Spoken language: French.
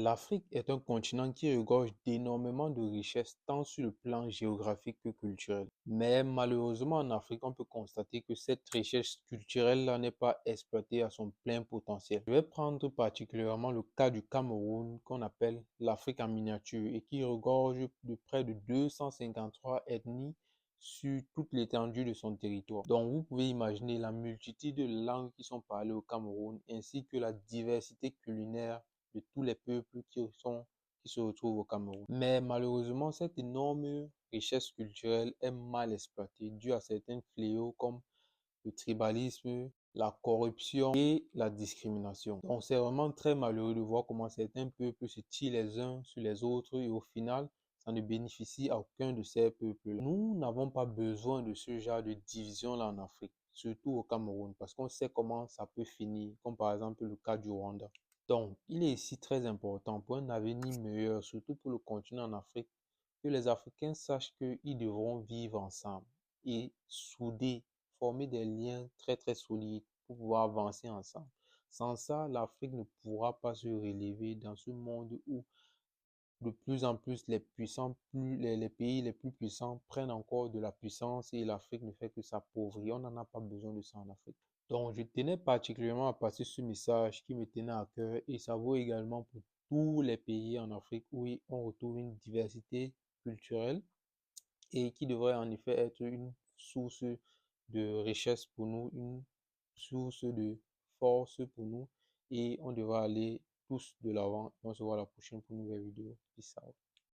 L'Afrique est un continent qui regorge d'énormément de richesses tant sur le plan géographique que culturel. Mais malheureusement en Afrique, on peut constater que cette richesse culturelle-là n'est pas exploitée à son plein potentiel. Je vais prendre particulièrement le cas du Cameroun qu'on appelle l'Afrique en miniature et qui regorge de près de 253 ethnies sur toute l'étendue de son territoire. Donc vous pouvez imaginer la multitude de langues qui sont parlées au Cameroun ainsi que la diversité culinaire de tous les peuples qui se retrouvent au Cameroun. Mais malheureusement, cette énorme richesse culturelle est mal exploitée due à certains fléaux comme le tribalisme, la corruption et la discrimination. Donc c'est vraiment très malheureux de voir comment certains peuples se tirent les uns sur les autres et au final, ça ne bénéficie à aucun de ces peuples-là. Nous n'avons pas besoin de ce genre de division-là en Afrique, surtout au Cameroun, parce qu'on sait comment ça peut finir, comme par exemple le cas du Rwanda. Donc, il est ici très important pour un avenir meilleur, surtout pour le continent en Afrique, que les Africains sachent qu'ils devront vivre ensemble et souder, former des liens très très solides pour pouvoir avancer ensemble. Sans ça, l'Afrique ne pourra pas se relever dans ce monde où de plus en plus les pays les plus puissants prennent encore de la puissance et l'Afrique ne fait que s'appauvrir. On n'en a pas besoin de ça en Afrique. Donc, je tenais particulièrement à passer ce message qui me tenait à cœur et ça vaut également pour tous les pays en Afrique où on retrouve une diversité culturelle et qui devrait en effet être une source de richesse pour nous, une source de force pour nous et on devrait aller tous de l'avant. On se voit à la prochaine pour une nouvelle vidéo. Peace out.